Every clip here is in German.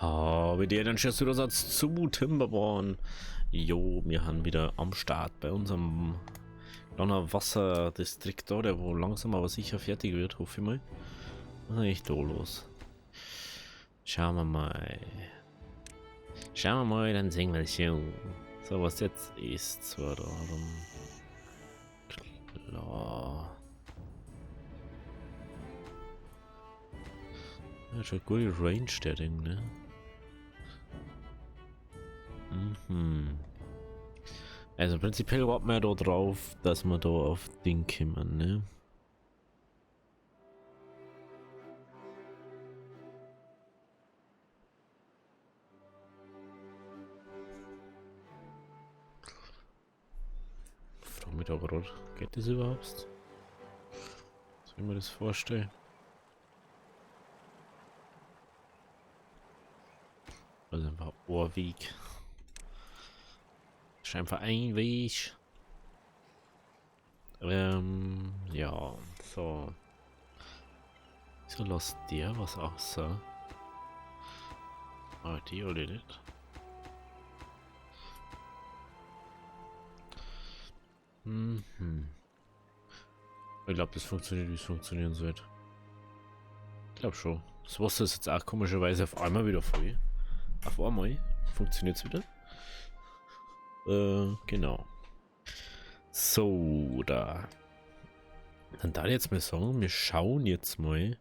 Habe dir den Schlüsselansatz zu Timberborn. Jo, wir haben wieder am Start bei unserem kleinen Wasserdistrikt da, der wo langsam aber sicher fertig wird, hoffe ich mal. Was ist eigentlich da los? Schauen wir mal. Schauen wir mal, dann sehen wir schon. So, was jetzt ist, zwar darum. Klar. Ja, schon gute Range, der Ding, ne? Mhm. Also prinzipiell warten wir da drauf, dass wir da auf Ding kommen, ne? Ich frage mich da gerade, geht das überhaupt? Soll ich mir das vorstellen? Also einfach Ohrweg. Scheinbar ein Weg. Ja, so. Wieso lässt der was außer? Ah, die oder nicht? Mhm. Ich glaube, das funktioniert, wie es funktionieren sollte. Ich glaube schon. Das Wasser ist jetzt auch komischerweise auf einmal wieder voll. Auf einmal funktioniert es wieder. Genau. So, da. Dann darf ich jetzt mal sagen, wir schauen jetzt mal.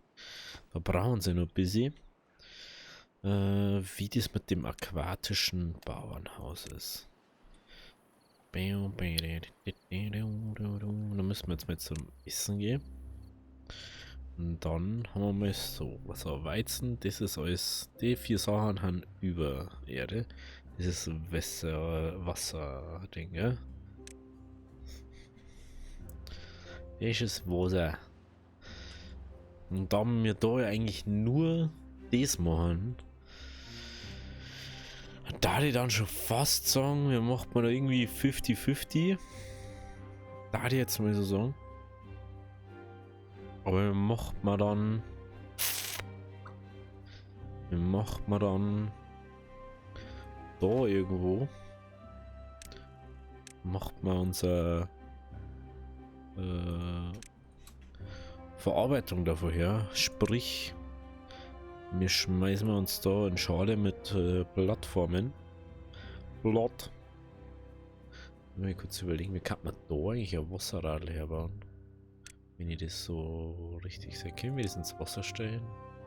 Da brauchen sie noch ein bisschen. Wie das mit dem aquatischen Bauernhaus ist. Da müssen wir jetzt mal zum Essen gehen. Und dann haben wir mal so, also Weizen, das ist alles, die 4 Sachen haben über Erde. Das ist Wasser-Ding, ja. Das ist Wasser. Und da wir da ja eigentlich nur das machen, da ich dann schon fast sagen, wir machen mal da irgendwie 50-50. Da ich jetzt mal so sagen. Aber wir macht man dann. Wie macht man dann da irgendwo? Macht man unser Verarbeitung davor her. Sprich, wir schmeißen uns da in Schale mit Plattformen. Blatt. Mal kurz überlegen, wie kann man da eigentlich ein Wasserrad herbauen? Wenn ich das so richtig sehe, können wir das ins Wasser stellen?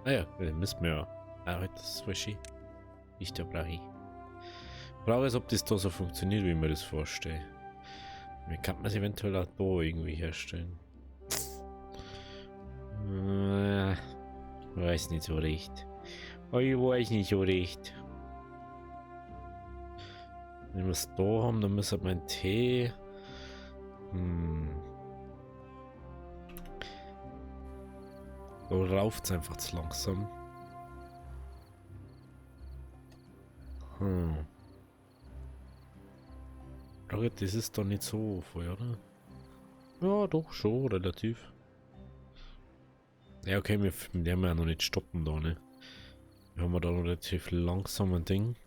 Ah ja, dann müssen wir ja. Ah, halt, das ist voll schön. Da brauche ich. Frage ist, ob das da so funktioniert, wie ich mir das vorstelle. Wie kann man es eventuell auch da irgendwie herstellen? Weiß nicht so recht. Ich weiß nicht so recht. Wenn wir es da haben, dann müsste mein Tee. Da rauft es einfach zu langsam. Frage, das ist doch nicht so voll, oder? Ja, doch, schon, relativ. Ja, okay, wir werden ja noch nicht stoppen da, ne? Wir haben da noch relativ langsam ein Ding.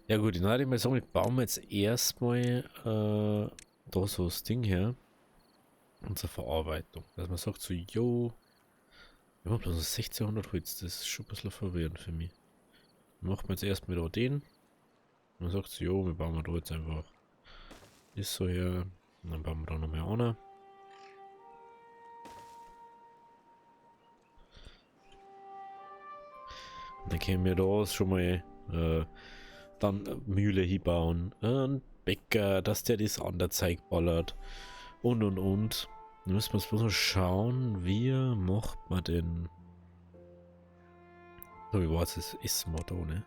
Ja gut, dann würde ich mal sagen, ich baue mir jetzt erstmal da so das Ding her. Unsere Verarbeitung. Dass man sagt so, yo, wir haben bloß 1600 Holz, das ist schon ein bisschen verwirrend für mich. Dann machen wir jetzt erstmal da den. Und dann sagt so, jo, wir bauen da jetzt einfach das so her. Und dann bauen wir da noch mehr an. Und dann können wir da schon mal dann Mühle hinbauen. Ein Bäcker, dass der das an der Zeig ballert. Und. Dann müssen wir jetzt bloß noch schauen, wie macht man denn. So, wie war es? Das Essen wir da, ne?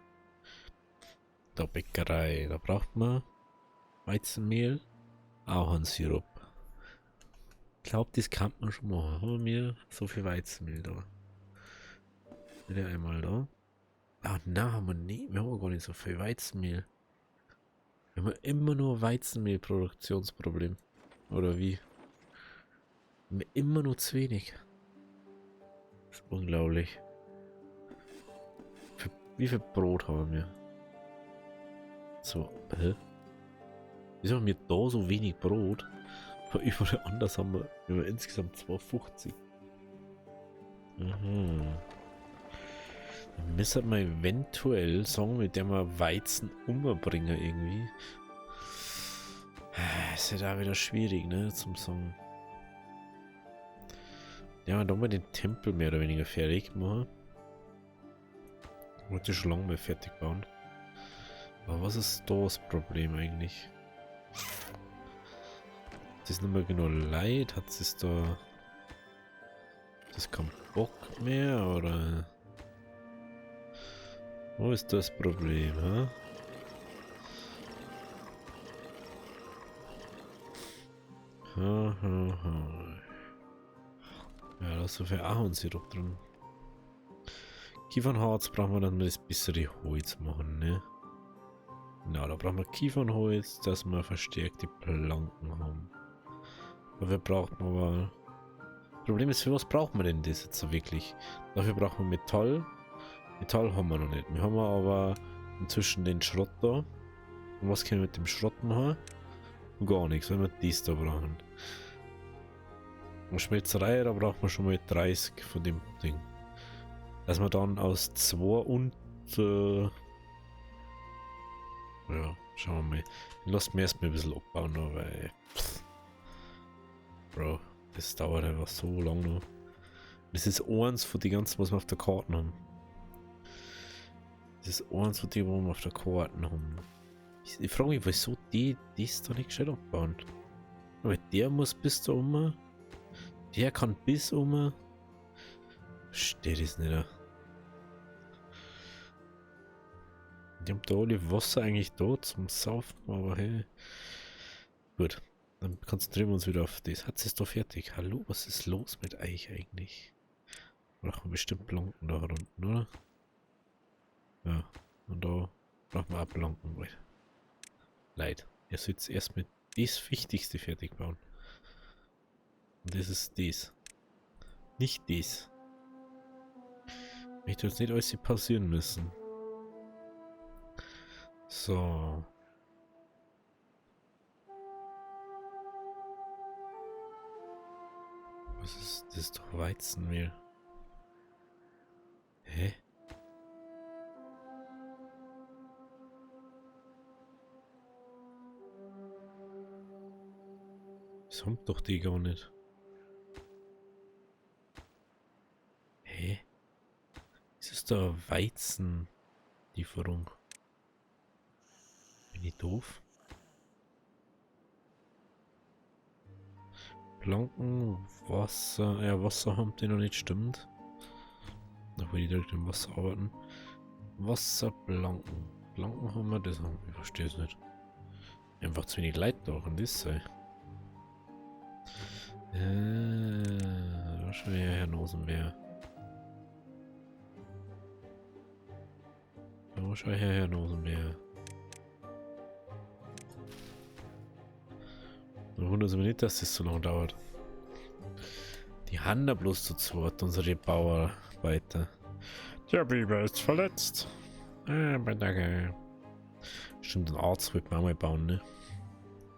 Da Bäckerei, da braucht man Weizenmehl, Ahornsirup. Ich glaube, das kann man schon machen. Haben wir so viel Weizenmehl da? Wieder einmal da. Ah, na, haben wir nicht. Wir haben gar nicht so viel Weizenmehl. Wir haben immer nur Weizenmehlproduktionsproblem. Oder wie? Wir haben immer nur zu wenig. Das ist unglaublich. Wie viel Brot haben wir? So, hä? Wieso haben wir da so wenig Brot? Weil überall anders haben wir insgesamt 2,50. Mhm. Dann müssen wir eventuell sagen, mit dem wir Weizen umbringen irgendwie. Ist ja da wieder schwierig, ne, zum Sagen. Ja, da mal den Tempel mehr oder weniger fertig machen. Wollte ich schon lange mal fertig bauen. Aber was ist da das Problem eigentlich? Das ist nicht mehr genau Leid, hat es da... Das kein Bock mehr, oder... Wo ist das Problem, hä? Ha, ha, ha. Ja, da ist so viel Ahornsirup drin. Kiefernharz brauchen wir, dann das bessere Holz machen, ne? Na, da brauchen wir Kiefernholz, dass wir verstärkte Planken haben. Dafür braucht man aber... Problem ist, für was braucht man denn das jetzt so wirklich? Dafür brauchen wir Metall. Metall haben wir noch nicht. Wir haben aber inzwischen den Schrott da. Und was können wir mit dem Schrott machen? Gar nichts, wenn wir dies da brauchen. Und Schmelzerei, da braucht man schon mal 30 von dem Ding. Dass man dann aus 2 und... ja, schauen wir mal. Lasst mir erstmal ein bisschen abbauen, noch, weil... Bro, das dauert einfach so lang noch. Das ist eins von den ganzen, was wir auf der Karte haben. Das ist eins von denen, wo wir auf der Karte haben. Ich frage mich, wieso die das da nicht gescheit abbauen. Aber der muss bis da um. Der kann bis um. Steht es nicht. Die haben da alle Wasser eigentlich da zum Saufen, aber hey. Gut, dann konzentrieren wir uns wieder auf das. Hat es da fertig? Hallo, was ist los mit euch eigentlich? Brauchen wir bestimmt Planken da unten, oder? Ja, und da brauchen wir auch Planken. Leid, ihr sollt erst mit das Wichtigste fertig bauen. Und das ist das. Nicht das. Ich möchte jetzt nicht alles pausieren müssen. So. Was ist das? Ist doch Weizenmehl. Hä? Das haben doch die gar nicht. Hä? Es ist da Weizenlieferung. Bin ich doof? Planken, Wasser. Ja, Wasser haben die noch nicht, stimmt. Da will ich direkt im Wasser arbeiten. Wasserplanken. Planken haben wir, das haben wir. Ich verstehe es nicht. Einfach zu wenig Leute da, kann das sein? Da schon wieder Herr Nosenbär. Da schon wieder Herr Nosenbär. Da wundert es mich nicht, dass das so lange dauert. Die haben da bloß zu zweit, unsere Bauarbeiter. Der Biber ist verletzt. Aber danke. Stimmt, ein Arzt wird man auch mal bauen, ne?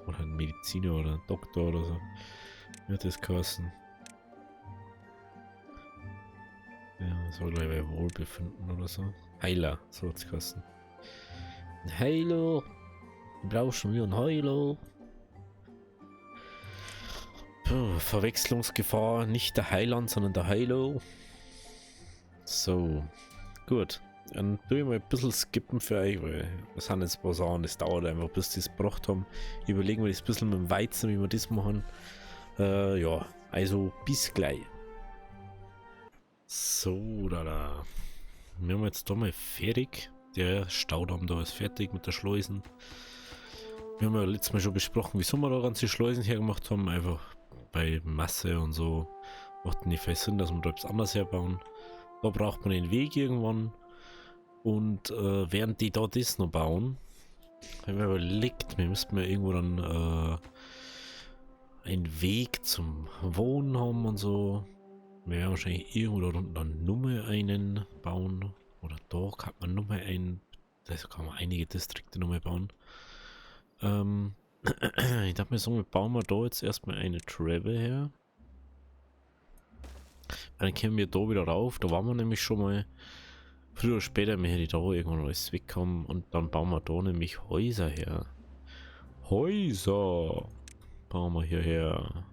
Oder ein Mediziner oder ein Doktor oder so. Wird das kosten. Ja, soll gleich bei Wohlbefinden oder so. Heiler, so hat's kosten. Ein Heiler. Du brauchst schon wieder ein Heiler. Puh, Verwechslungsgefahr, nicht der Heiland, sondern der Heilo. So, gut. Dann tue ich mal ein bisschen skippen für euch, weil das sind jetzt ein paar Sachen, das dauert einfach, bis die es gebracht haben. Überlegen wir das ein bisschen mit dem Weizen, wie wir das machen. Ja, also bis gleich. So, da. Wir haben jetzt da mal fertig. Der Staudamm da ist fertig mit der Schleusen. Wir haben ja letztes Mal schon besprochen, wieso wir da ganze Schleusen hergemacht haben. Einfach bei Masse und so macht nicht viel Sinn, dass wir da etwas anderes herbauen. Da braucht man den Weg irgendwann. Und während die da das noch bauen, haben wir überlegt, wir müssten irgendwo dann einen Weg zum Wohnen haben und so. Wir werden wahrscheinlich irgendwo da unten dann Nummer einen bauen. Oder da kann man nochmal also kann man einige Distrikte nochmal bauen. Ich dachte mir so, wir bauen wir da jetzt erstmal eine Travel her. Dann können wir da wieder rauf. Da waren wir nämlich schon mal. Früher oder später möchte ich da irgendwann alles wegkommen und dann bauen wir da nämlich Häuser her. Häuser bauen wir hierher.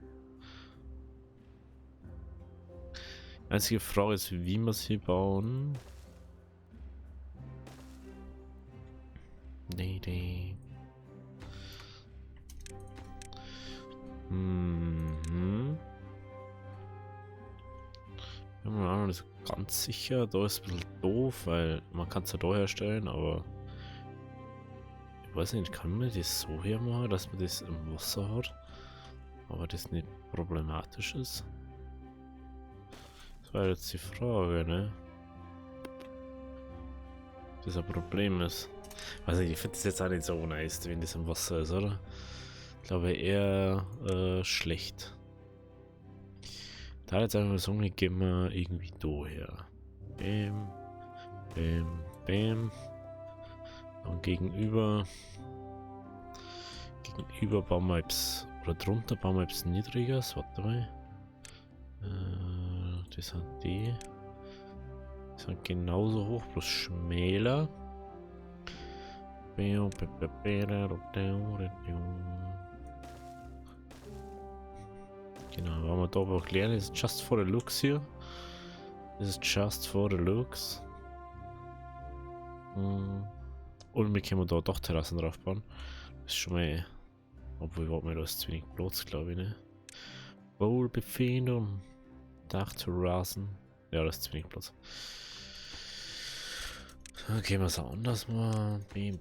Einzige Frage ist, wie wir sie bauen. Nee. Ich bin mir auch noch nicht so ganz sicher. Da ist ein bisschen doof, weil man kann es ja da herstellen, aber ich weiß nicht, kann man das so hier machen, dass man das im Wasser hat, aber das nicht problematisch ist? Das war jetzt die Frage, ne? Das ein Problem ist. Also ich finde das jetzt auch nicht so nice, wenn das im Wasser ist, oder? Ich glaube eher schlecht. Da jetzt einfach so gehen wir irgendwie da her. Bam. Und gegenüber bauen wir jetzt, oder drunter bauen wir jetzt niedriges. Warte mal. Das sind die. Die sind genauso hoch, bloß schmäler. Genau, wenn wir da aber auch lernen, ist just for the looks hier. Das ist just for the looks. Und wir können da doch Terrassen drauf bauen. Das ist schon mal. Obwohl, warte mal, da ist zu wenig Platz, glaube ich, ne? Wohlbefinden. Dachterrassen. Ja, das ist zu wenig Platz. Okay, was anders mal. Bam.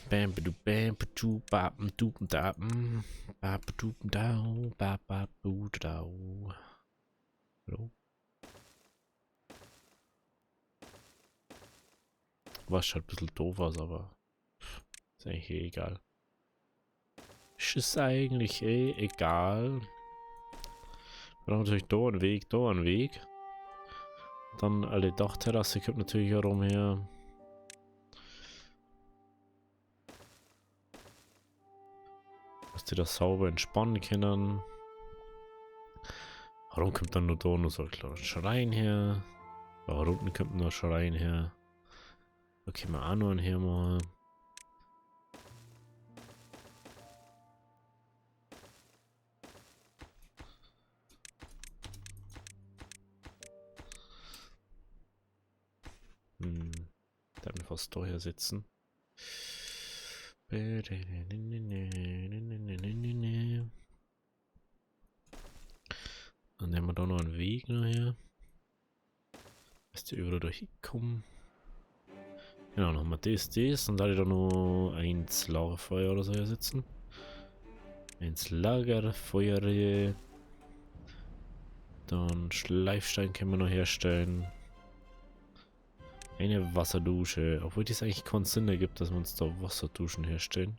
Bam, bam, bam, bam, bam, Hallo? Was schaut ein bisschen doof aus, aber ist eigentlich egal. Ist eigentlich egal. Wir haben natürlich da einen Weg. Dann alle Dachterrasse kommt natürlich herum her. Dass die das sauber entspannen können. Warum kommt dann nur da noch so ein kleiner Schrein her? Da unten kommt noch ein Schrein her. Da können wir auch noch einen hermachen. Da wir fast da hier sitzen. Dann nehmen wir da noch einen Weg nachher. Dass die überall da hinkommen. Genau, dann haben wir das. Und da da noch eins Lagerfeuer oder so hier sitzen. Eins Lagerfeuer. Dann Schleifstein können wir noch herstellen. Eine Wasserdusche. Obwohl das eigentlich keinen Sinn ergibt, dass wir uns da Wasserduschen herstellen.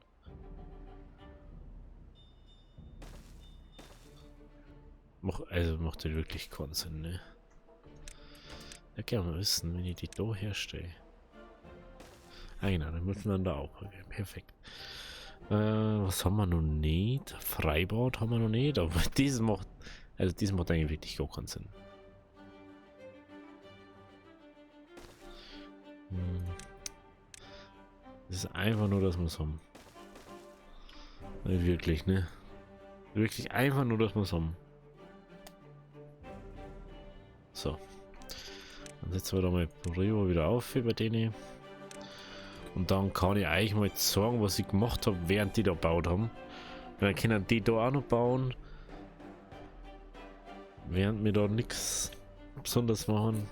Macht das wirklich keinen Sinn, ne? Ja, gerne mal wissen, wenn ich die da herstelle. Ah genau, dann müssen wir da auch. Okay, perfekt. Was haben wir noch nicht? Freibad haben wir noch nicht, aber dieses macht eigentlich wirklich gar keinen Sinn. Das ist einfach nur, dass wir es haben. Wirklich, ne? Wirklich einfach nur, dass wir es haben. So. Dann setzen wir da mal Prio wieder auf über denen. Und dann kann ich eigentlich mal sagen, was ich gemacht habe, während die da gebaut haben. Dann können die da auch noch bauen. Während wir da nichts besonders machen.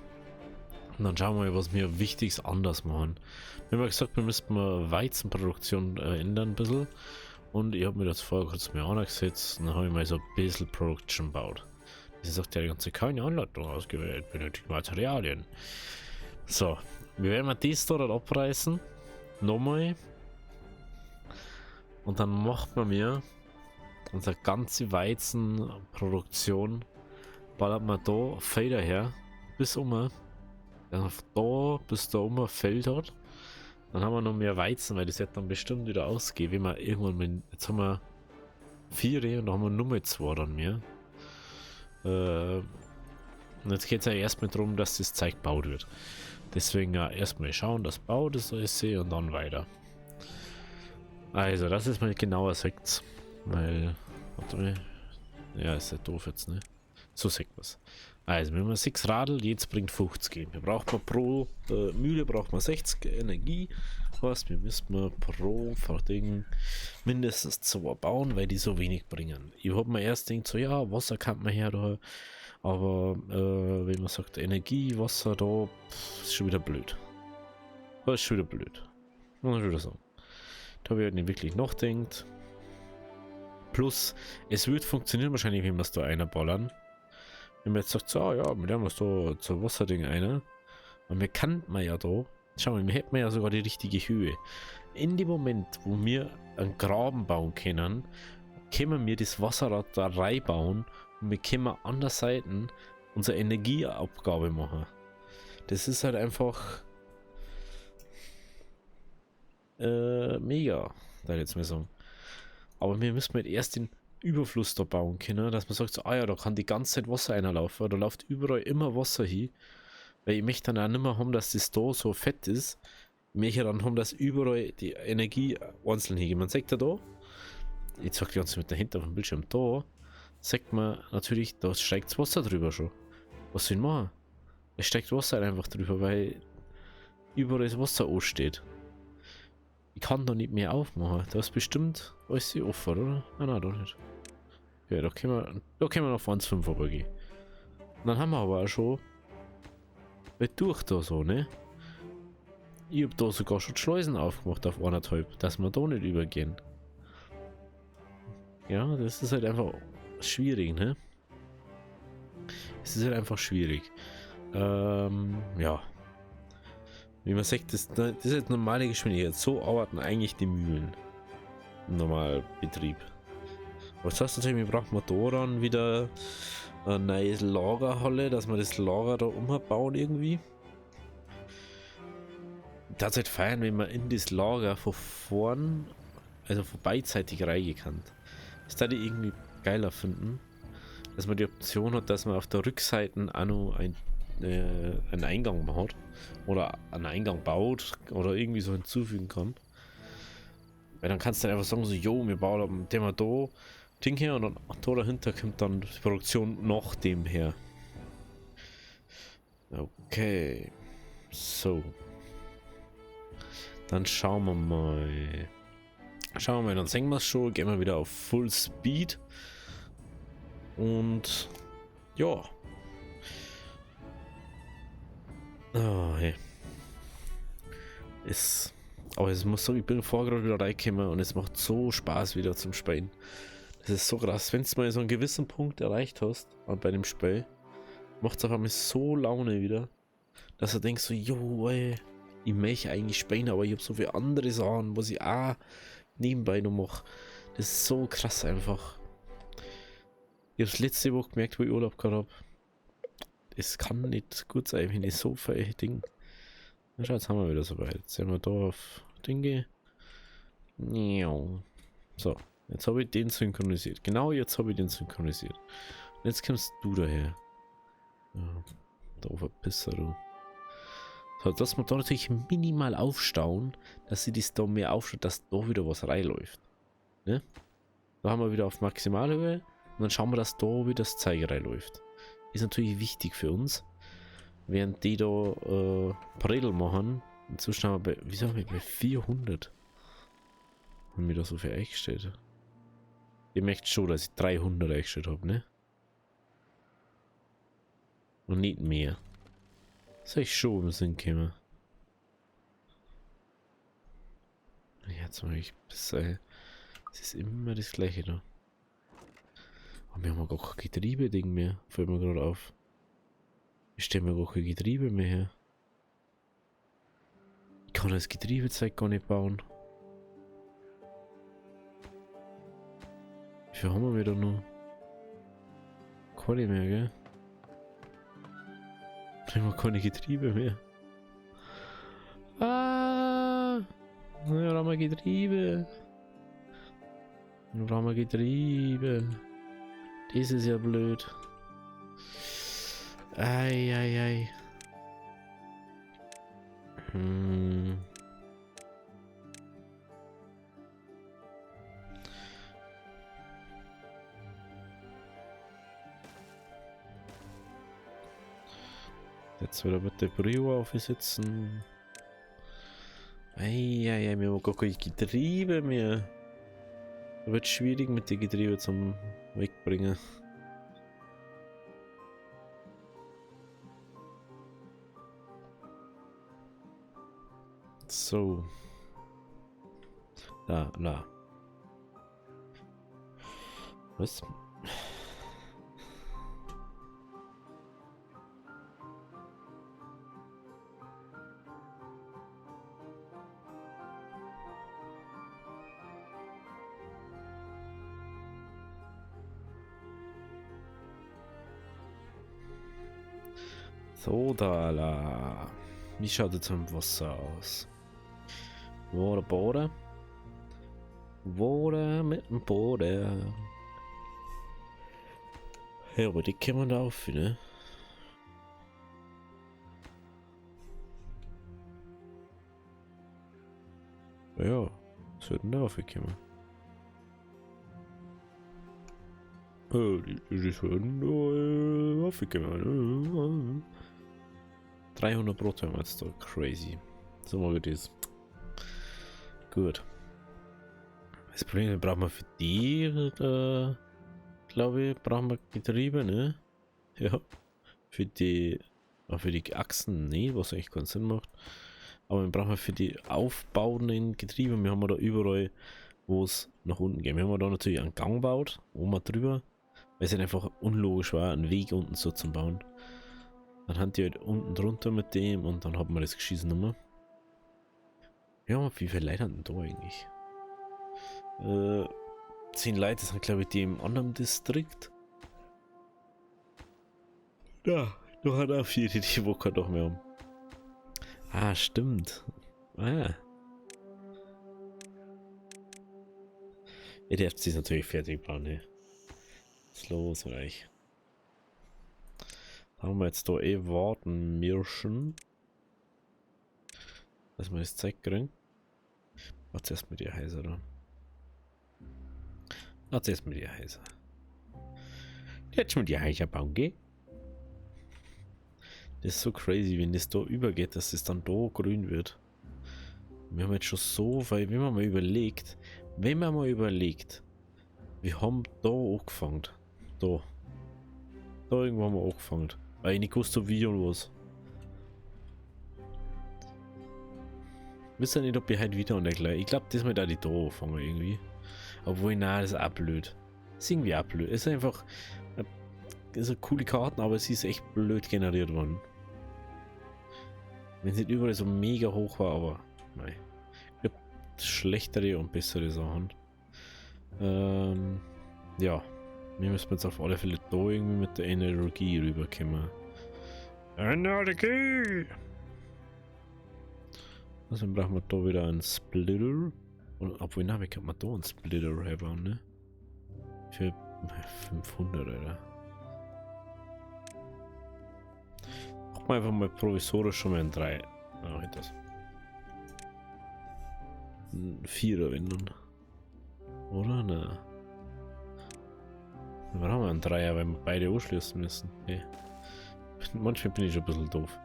Und dann schauen wir mal, was wir Wichtiges anders machen. Wir haben ja gesagt, wir müssten mal Weizenproduktion ändern ein bisschen. Und ich habe mir das vorher kurz mir angesetzt und dann habe ich mal so ein bisschen Production gebaut. Sie sagt ja die ganze keine Anleitung ausgewählt, benötigt Materialien. So, wir werden mal dies dort abreißen. Nochmal. Und dann macht man mir unsere ganze Weizenproduktion, ballert man da Felder her, bis um. Dann da bis da oben ein Feld hat. Dann haben wir noch mehr Weizen, weil das wird dann bestimmt wieder ausgehen, wenn wir irgendwann mal, jetzt haben wir 4 und dann haben wir nur mal 2 dann mehr. Und jetzt geht es ja erstmal darum, dass das Zeug gebaut wird. Deswegen ja erstmal schauen, dass baut ist alles und dann weiter. Also, das ist mal genauer Sekt. Weil, warte mal. Ja, ist ja doof jetzt, ne? So sagt was. Also, wenn man 6 Radl, jetzt bringt 50. Wir brauchen pro Mühle braucht man 60 Energie. Was? Wir müssen pro Verding mindestens 2 bauen, weil die so wenig bringen. Ich habe mir erst gedacht, so ja, Wasser kann man her, da, aber wenn man sagt Energie, Wasser da, ist schon wieder blöd. Das ist schon wieder blöd. Muss ich wieder sagen. Da habe ich halt nicht wirklich nachdenkt. Plus, es wird funktionieren wahrscheinlich, wenn wir es da einballern. Wenn man jetzt sagt, so, ja, mit dem was da zur Wasserding einer. Und wir kannten man ja da. Schau mal, wir hätten ja sogar die richtige Höhe. In dem Moment, wo wir einen Graben bauen können, können wir das Wasserrad da reinbauen und wir können an der Seite unsere Energieabgabe machen. Das ist halt einfach mega, da jetzt mal sagen. Aber wir müssen halt erst den Überfluss da bauen können, dass man sagt, so, ah ja, da kann die ganze Zeit Wasser reinlaufen, da läuft überall immer Wasser hin. Weil ich möchte dann auch nicht mehr haben, dass das da so fett ist. Ich möchte dann haben, dass überall die Energie einzeln hingeht. Man sagt ja da, ich zeig die ganze mit dahinter auf dem Bildschirm, da sagt man natürlich, da steigt das Wasser drüber schon. Was soll ich machen? Es steigt Wasser einfach drüber, weil überall das Wasser ansteht. Ich kann da nicht mehr aufmachen. Da ist bestimmt alles offen, oder? Ah, nein, da nicht. Ja, da können wir noch 1,5 runtergehen. Und dann haben wir aber auch schon durch da so, ne? Ich hab da sogar schon die Schleusen aufgemacht auf 1,5, dass wir da nicht übergehen. Ja, das ist halt einfach schwierig, ne? Es ist halt einfach schwierig. Ja. Wie man sagt, das ist halt normale Geschwindigkeit. So arbeiten eigentlich die Mühlen. Im Normalbetrieb. Was heißt natürlich, wir brauchen da dann wieder eine neue Lagerhalle, dass wir das Lager da umbauen irgendwie. Das halt feiern, wenn man in das Lager von vorn, also von beidseitig reingehen kann. Das würde ich irgendwie geiler finden, dass man die Option hat, dass man auf der Rückseite auch noch einen Eingang macht oder einen Eingang baut oder irgendwie so hinzufügen kann. Weil dann kannst du einfach sagen, so, jo, wir bauen dem da Ding her und dann da dahinter kommt dann die Produktion nach dem her. Okay. So. Dann schauen wir mal. Dann singen wir es schon. Gehen wir wieder auf Full Speed. Und ja. Oh, hey. Aber es muss so, ich bin vorher gerade wieder reingekommen und es macht so Spaß wieder zum Spielen. Das ist so krass, wenn du mal so einen gewissen Punkt erreicht hast bei dem Spiel, macht es auf einmal so Laune wieder, dass du denkst so, jo, ey, ich möchte eigentlich spielen, aber ich habe so viele andere Sachen, was ich auch nebenbei noch mache. Das ist so krass einfach. Ich habe es letzte Woche gemerkt, wo ich Urlaub gehabt habe. Es kann nicht gut sein, wenn ich so viele Dinge. Na schau, jetzt haben wir wieder soweit. Jetzt sind wir da auf Dinge. So, jetzt habe ich den synchronisiert. Genau jetzt habe ich den synchronisiert. Und jetzt kommst du daher. Ja, da verpisser du. So, dass wir da natürlich minimal aufstauen, dass sie das da mehr aufstaut, dass da wieder was reinläuft. Ne? Da haben wir wieder auf Maximalhöhe und dann schauen wir, dass da wieder das Zeiger reinläuft. Ist natürlich wichtig für uns. Während die da Paredel machen, inzwischen haben wir bei, wieso haben wir bei 400? Haben wir da so viel eingestellt? Ich möchte schon, dass ich 300 eingestellt habe, ne? Und nicht mehr. Soll ich schon im Sinn kommen? Jetzt mal ich besser. Es ist immer das gleiche da. Aber wir haben gar kein Getriebe-Ding mehr. Fällt mir gerade auf. Ich stelle mir gar kein Getriebe mehr her. Ich kann das Getriebezeug gar nicht bauen. Wie viel haben wir wieder noch? Keine mehr, gell? Haben wir keine Getriebe mehr. Ah! Wir brauchen Getriebe. Wir brauchen Getriebe. Das ist ja blöd. Ei, ei, ei. Jetzt wieder mit der Brio aufsitzen. Eieiei, wir haben gar keine Getriebe mehr. Da wird es schwierig mit den Getriebe zum Wegbringen. So. Da. Was? So, da. Wie schaut jetzt am Wasser aus? Bohren. Bohren mit dem Bohren. Ja, aber die kann man da auf, ne? Ja, was wird denn da aufgekommen? Das wird da aufgekommen. 300 Brot haben wir jetzt da. Crazy. So mal wie das. Gut. Das Problem ist, brauchen wir für die, glaube ich, brauchen wir Getriebe, ne? Ja. Für die Achsen, ne, was eigentlich keinen Sinn macht. Aber wir brauchen für die aufbauenden Getriebe, wir haben da überall, wo es nach unten geht. Wir haben da natürlich einen Gang gebaut, oben drüber, weil es halt einfach unlogisch war, einen Weg unten so zu bauen. Dann haben die halt unten drunter mit dem und dann haben wir das geschissen nochmal. Ja, wie viele Leute haben denn da eigentlich? 10 Leute sind, glaube ich, die im anderen Distrikt. Ja, da hat auch 4, die Woche doch mehr haben. Ah, stimmt. Ah. Ja, der FC ist natürlich fertig bauen, ne? Was ist los mit euch? Da haben wir jetzt da warten mirschen. Dass wir das Zeug kriegen. Warte erst mit dir heißer, oder? Warte erst mit dir heißer. Jetzt mit dir heißer bauen, geh? Das ist so crazy, wenn das da übergeht, dass es dann da grün wird. Wir haben jetzt schon so, weil wenn man mal überlegt, wir haben da angefangen. Da irgendwo haben wir angefangen. Weil ich nicht wusste, wie und was. Wisst ihr nicht, ob ich heute wieder und dergleichen. Ich glaube, das mal da die da anfangen irgendwie. Obwohl, nein, das ist auch blöd. Das ist irgendwie auch blöd. Es ist einfach. Es sind coole Karten, aber es ist echt blöd generiert worden. Wenn es nicht überall so mega hoch war, aber nein. Ich glaube, schlechtere und bessere Sachen. Ja. Wir müssen jetzt auf alle Fälle da irgendwie mit der Energie rüberkommen. Energie! Also brauchen wir da wieder einen Splitter. Und obwohl, na, wie kann man da einen Splitter haben, ne? Für 500, oder? Machen wir einfach mal provisorisch schon mal ein 3. Ah, halt das. Ein 4er ändern. Oder? Na. Dann haben wir einen 3er, weil wir beide anschließen müssen. Okay. Manchmal bin ich schon ein bisschen doof.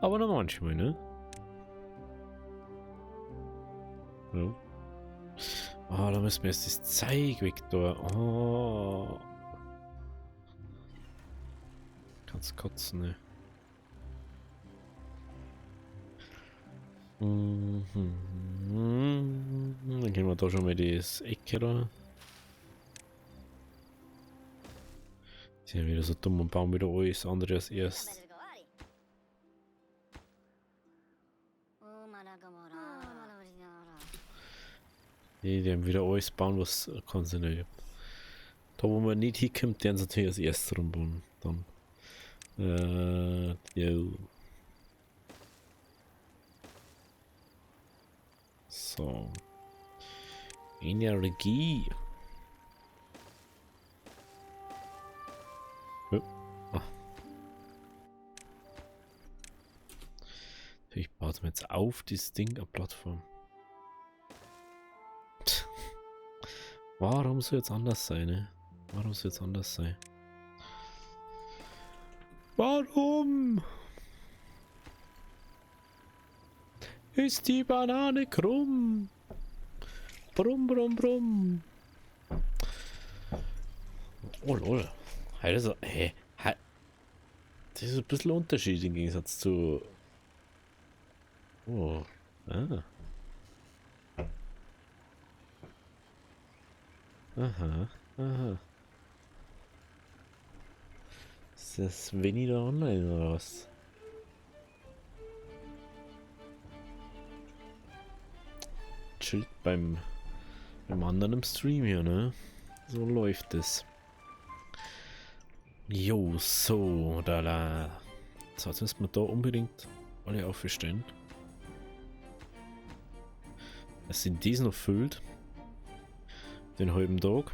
Aber nur manchmal, ne? Ja. Ah, da müssen wir jetzt das Zeug weg da. Oh. Kannst kotzen, ne? Dann gehen wir da schon mal das Ecke da. Sie sind wieder so dumm und bauen wieder alles andere als erst. Die haben wieder alles bauen, was kann sie nicht. Da wo man nicht hinkommt, werden sie natürlich als erstes rumbauen. Dann. Jo. So. Energie. Oh. Ah. Ich baue es mir jetzt auf, dieses Ding, eine Plattform. Warum soll jetzt anders sein, ne? Warum soll jetzt anders sein? Warum? Ist die Banane krumm? Brumm, brumm, brumm. Oh lol. Also, hey, das ist ein bisschen Unterschied im Gegensatz zu. Oh. Ah. Aha. Aha. Ist das Winnie da online oder was? Chillt beim anderen im Stream hier, ne? So läuft es. Jo, so, da. So, jetzt müssen wir da unbedingt alle aufstellen. Es sind dies noch füllt. Den halben Tag.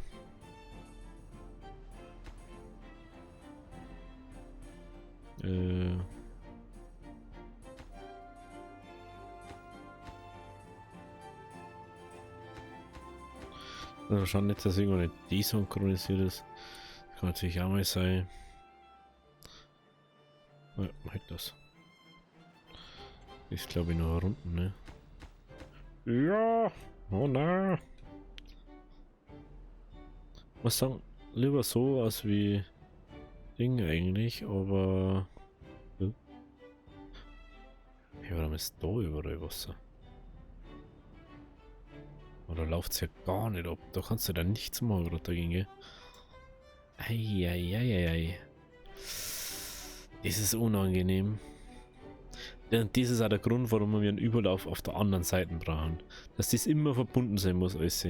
Wahrscheinlich nicht, dass irgendwo nicht desynchronisiert ist. Das kann natürlich auch mal sein. Ja, halt das. Ist glaube ich noch unten, ne? Ja! Oh nein! Muss sagen, lieber so als wie Ding eigentlich, aber. Ja, warum ist da überall Wasser? Oder läuft es ja gar nicht ab? Da kannst du da nichts machen, oder dagegen, gell? Eieieiei. Das ist unangenehm. Denn das ist auch der Grund, warum wir einen Überlauf auf der anderen Seite brauchen. Dass das immer verbunden sein muss, alles.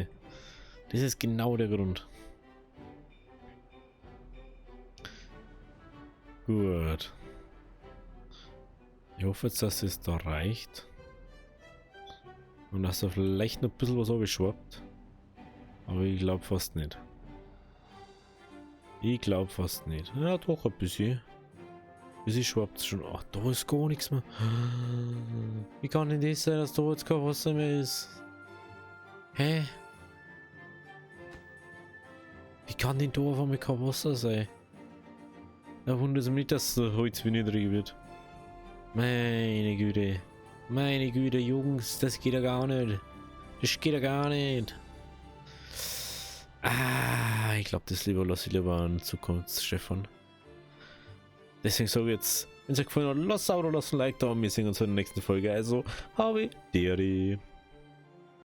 Das ist genau der Grund. Gut. Ich hoffe jetzt, dass es da reicht. Und dass da vielleicht noch ein bisschen was abgeschwappt. Aber ich glaube fast nicht. Ich glaube fast nicht. Ja, doch ein bisschen. Ein bisschen schwappt es schon. Ach, da ist gar nichts mehr. Wie kann denn das sein, dass da jetzt kein Wasser mehr ist? Hä? Wie kann denn da auf einmal kein Wasser sein? Da wundert es mich nicht, dass das Holz wieder niedrig wird. Meine Güte. Meine Güte, Jungs, das geht ja gar nicht. Das geht ja gar nicht. Ah, ich glaube, das lasse ich lieber an Zukunft, Stefan. Deswegen sage ich jetzt, wenn es euch gefallen hat, lasst ein Abo, lasst ein Like da und wir sehen uns in der nächsten Folge. Also, habe Deri.